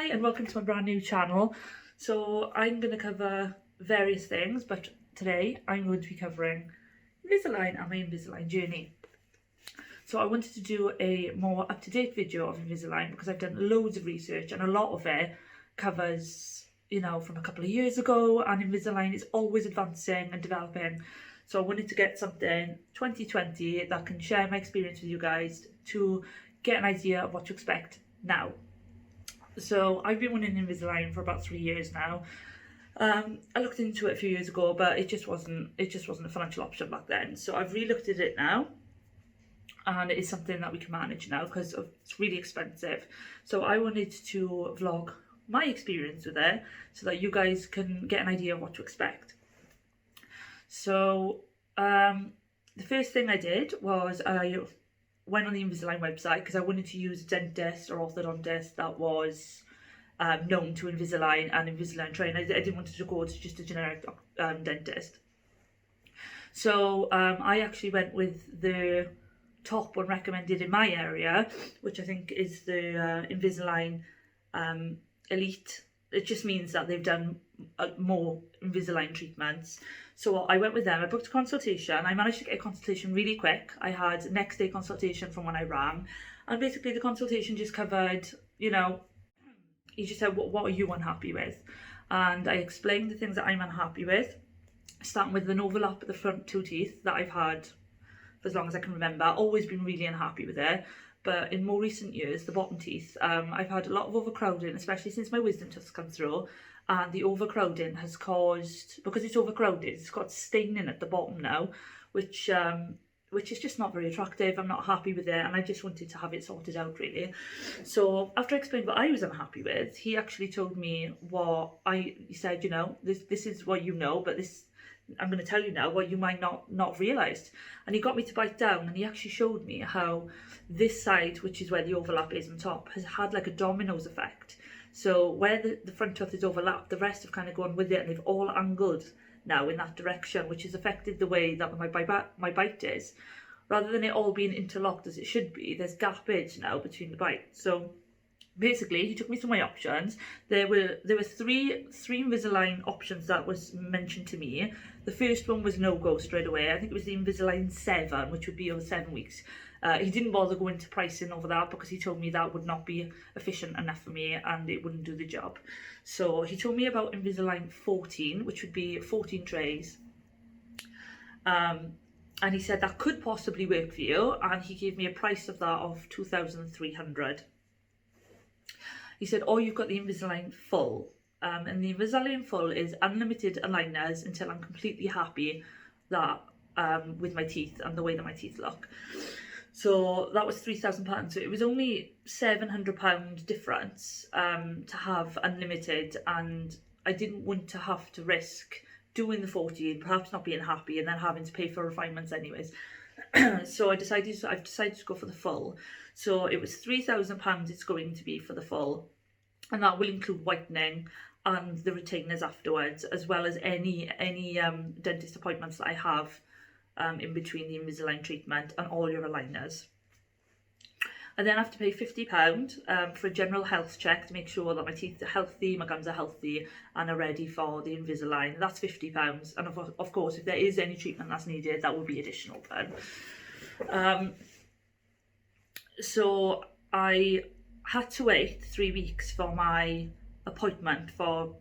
Hi and welcome to my brand new channel. So I'm going to cover various things, but today I'm going to be covering Invisalign and my Invisalign journey. So I wanted to do a more up-to-date video of Invisalign because I've done loads of research and a lot of it covers, from a couple of years ago, and Invisalign is always advancing and developing. So I wanted to get something 2020 that can share my experience with you guys to get an idea of what to expect now. So I've been wanting Invisalign for about 3 years now. I looked into it a few years ago, but it just wasn't a financial option back then. So I've re-looked at it now, and it is something that we can manage now because it's really expensive. So I wanted to vlog my experience with it so that you guys can get an idea of what to expect. So the first thing I did was I went on the Invisalign website because I wanted to use a dentist or orthodontist that was known to Invisalign and Invisalign trained. I didn't want to go to just a generic dentist. So I actually went with the top one recommended in my area, which I think is the Invisalign Elite. It just means that they've done more Invisalign treatments. So I went with them, I booked a consultation, I managed to get a consultation really quick. I had next day consultation from when I rang, and basically the consultation just covered, he just said, what are you unhappy with? And I explained the things that I'm unhappy with, starting with an overlap at the front two teeth that I've had for as long as I can remember. Always been really unhappy with it. But in more recent years, the bottom teeth, I've had a lot of overcrowding, especially since my wisdom teeth's come through. And the overcrowding has caused, because it's overcrowded, it's got staining at the bottom now, which is just not very attractive. I'm not happy with it, and I just wanted to have it sorted out, really. So after I explained what I was unhappy with, he actually told me he said, this is what you know, but I'm going to tell you now what you might not realised. And he got me to bite down, and he actually showed me how this side, which is where the overlap is on top, has had like a dominoes effect. So where the front tooth is overlapped, the rest have kind of gone with it, and they've all angled now in that direction, which has affected the way that my bite is. Rather than it all being interlocked as it should be, there's gappage now between the bites. So basically, he took me through my options. There were three Invisalign options that was mentioned to me. The first one was no-go straight away. I think it was the Invisalign 7, which would be over 7 weeks. He didn't bother going to pricing over that because he told me that would not be efficient enough for me and it wouldn't do the job. So he told me about Invisalign 14, which would be 14 trays. And he said that could possibly work for you, and he gave me a price of that of 2,300. He said, oh, you've got the Invisalign Full. And the Invisalign Full is unlimited aligners until I'm completely happy that with my teeth and the way that my teeth look. So that was £3,000. So it was only £700 difference to have unlimited, and I didn't want to have to risk doing the 14, perhaps not being happy, and then having to pay for refinements anyways. So I've decided to go for the full. So it was £3,000 it's going to be for the full, and that will include whitening and the retainers afterwards, as well as any dentist appointments that I have in between the Invisalign treatment and all your aligners. And then I have to pay £50 for a general health check to make sure that my teeth are healthy, my gums are healthy, and are ready for the Invisalign. That's £50. And of course, if there is any treatment that's needed, that will be additional then. So I had to wait 3 weeks for my appointment for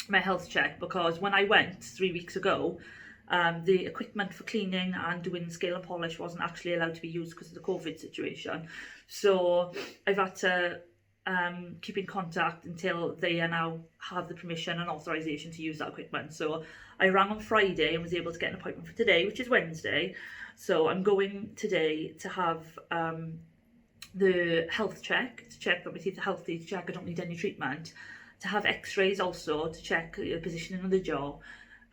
my health check, because when I went 3 weeks ago, the equipment for cleaning and doing scale and polish wasn't actually allowed to be used because of the COVID situation. So I've had to keep in contact until they now have the permission and authorization to use that equipment. So I rang on Friday and was able to get an appointment for today, which is Wednesday. So I'm going today to have the health check, to check that my teeth are healthy, to check I don't need any treatment, to have x-rays also to check the positioning of the jaw.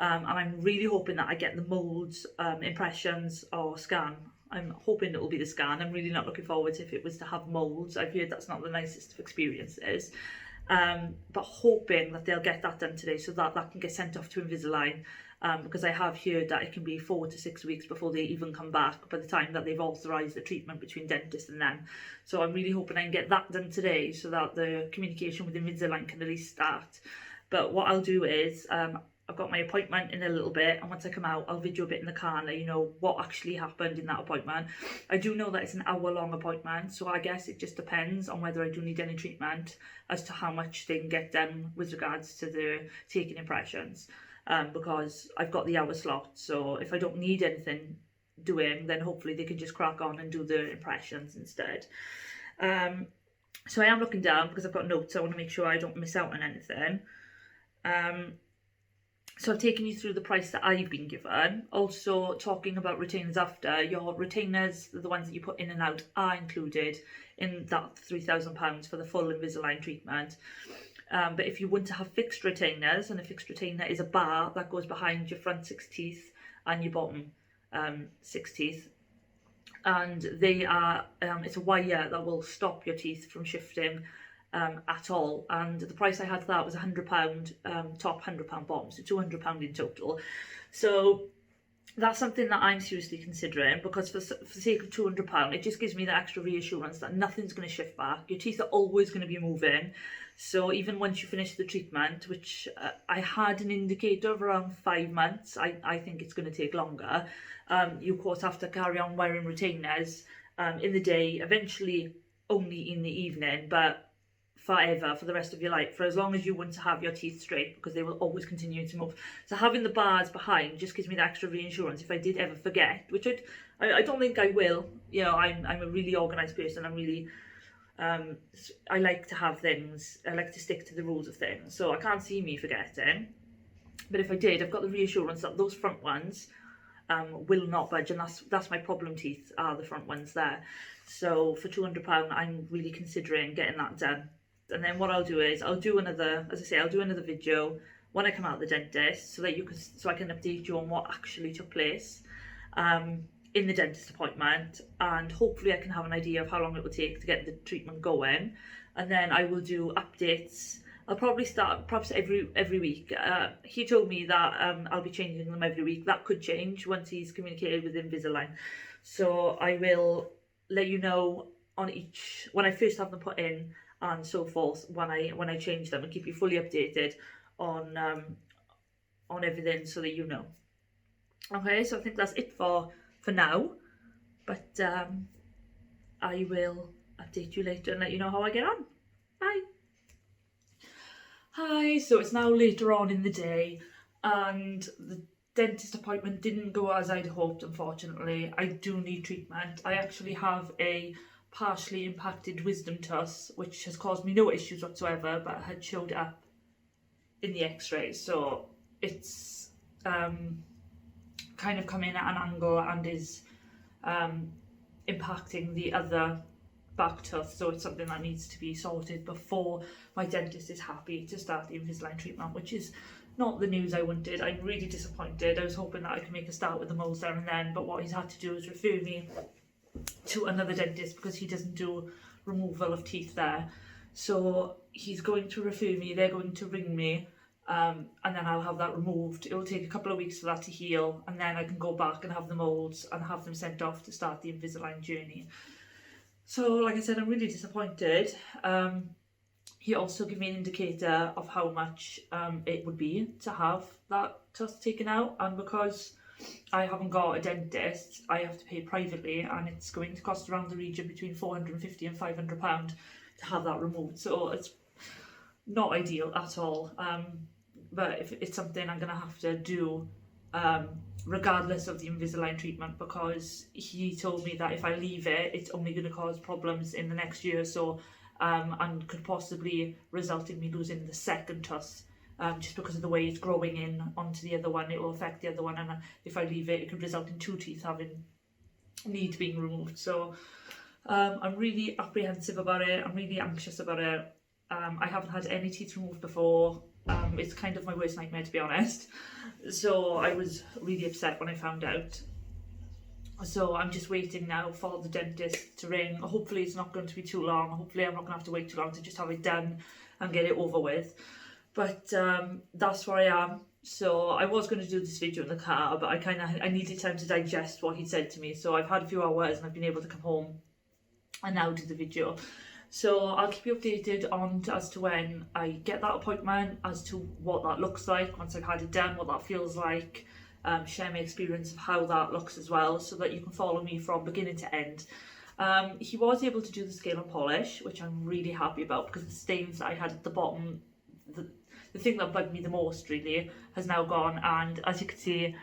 And I'm really hoping that I get the moulds, impressions or scan. I'm hoping it will be the scan. I'm really not looking forward to if it was to have moulds. I've heard that's not the nicest of experiences. but hoping that they'll get that done today so that that can get sent off to Invisalign. Because I have heard that it can be 4 to 6 weeks before they even come back by the time that they've authorised the treatment between dentist and them. So I'm really hoping I can get that done today so that the communication with Invisalign can at least start. But what I'll do is, I've got my appointment in a little bit, and once I come out, I'll video a bit in the car and let you know what actually happened in that appointment. I do know that it's an hour-long appointment, so I guess it just depends on whether I do need any treatment as to how much they can get done with regards to the taking impressions. Because I've got the hour slot, so if I don't need anything doing, then hopefully they can just crack on and do the impressions instead. So I am looking down because I've got notes. I want to make sure I don't miss out on anything. So I've taken you through the price that I've been given. Also talking about retainers after. Your retainers, the ones that you put in and out, are included in that £3,000 for the full Invisalign treatment. But if you want to have fixed retainers, and a fixed retainer is a bar that goes behind your front 6 teeth and your bottom 6 teeth, and they are it's a wire that will stop your teeth from shifting at all. And the price I had for that was £100 top, £100 bottom, so £200 in total. So that's something that I'm seriously considering, because for the sake of £200, it just gives me the extra reassurance that nothing's going to shift back. Your teeth are always going to be moving. So even once you finish the treatment, which I had an indicator of around 5 months, I think it's going to take longer. You of course have to carry on wearing retainers in the day, eventually only in the evening, but forever, for the rest of your life, for as long as you want to have your teeth straight, because they will always continue to move. So having the bars behind just gives me the extra reassurance if I did ever forget, which I don't think I will. You know, I'm a really organised person. I'm really I like to have things. I like to stick to the rules of things. So I can't see me forgetting. But if I did, I've got the reassurance that those front ones will not budge, and that's my problem teeth, are the front ones there. So for £200, I'm really considering getting that done. And then what I'll do is I'll do another video when I come out of the dentist, so that I can update you on what actually took place in the dentist appointment, and hopefully I can have an idea of how long it will take to get the treatment going. And then I will do updates. I'll probably start perhaps every week. He told me that I'll be changing them every week. That could change once he's communicated with Invisalign. So I will let you know on each, when I first have them put in and so forth, when I change them, and keep you fully updated on everything so that you know. Okay, so I think that's it for now, but I will update you later and let you know how I get on. Bye. Hi, so it's now later on in the day, and the dentist appointment didn't go as I'd hoped, unfortunately. I do need treatment. I actually have a partially impacted wisdom tooth, which has caused me no issues whatsoever, but had showed up in the x-rays. So it's kind of come in at an angle and is impacting the other back tooth, so it's something that needs to be sorted before my dentist is happy to start the Invisalign treatment, which is not the news I wanted. I'm really disappointed. I was hoping that I could make a start with the moles there and then, but what he's had to do is refer me to another dentist because he doesn't do removal of teeth there. So he's going to refer me, they're going to ring me, and then I'll have that removed. It will take a couple of weeks for that to heal, and then I can go back and have the molds and have them sent off to start the Invisalign journey. So like I said, I'm really disappointed. He also gave me an indicator of how much it would be to have that tooth taken out, and because I haven't got a dentist, I have to pay privately, and it's going to cost around the region between £450 and £500 to have that removed. So it's not ideal at all, but if it's something I'm going to have to do regardless of the Invisalign treatment, because he told me that if I leave it, it's only going to cause problems in the next year or so, and could possibly result in me losing the second tooth, just because of the way it's growing in onto the other one. It will affect the other one, and if I leave it, it could result in 2 teeth need being removed. So I'm really apprehensive about it. I'm really anxious about it. I haven't had any teeth removed before. It's kind of my worst nightmare, to be honest. So I was really upset when I found out. So I'm just waiting now for the dentist to ring. Hopefully it's not going to be too long. Hopefully I'm not going to have to wait too long to just have it done. and get it over with. But that's where I am. So I was going to do this video in the car, but I needed time to digest what he said to me. So I've had a few hours and I've been able to come home and now do the video. So I'll keep you updated on as to when I get that appointment, as to what that looks like once I've had it done, what that feels like, share my experience of how that looks as well, so that you can follow me from beginning to end. He was able to do the scale and polish, which I'm really happy about, because the stains that I had at the bottom, the thing that bugged me the most really, has now gone, and as you can see,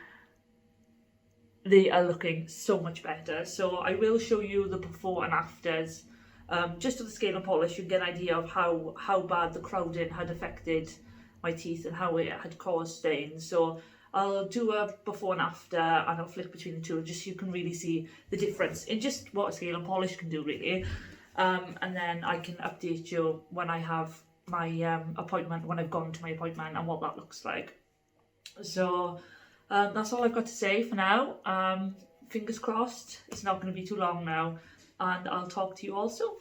they are looking so much better. So I will show you the before and afters, just of the scale and polish. You can get an idea of how bad the crowding had affected my teeth and how it had caused stains. So I'll do a before and after, and I'll flick between the two, just so you can really see the difference in just what a scale and polish can do really. And then I can update you when I have my appointment, when I've gone to my appointment, and what that looks like. So that's all I've got to say for now. Fingers crossed it's not going to be too long now, and I'll talk to you all soon.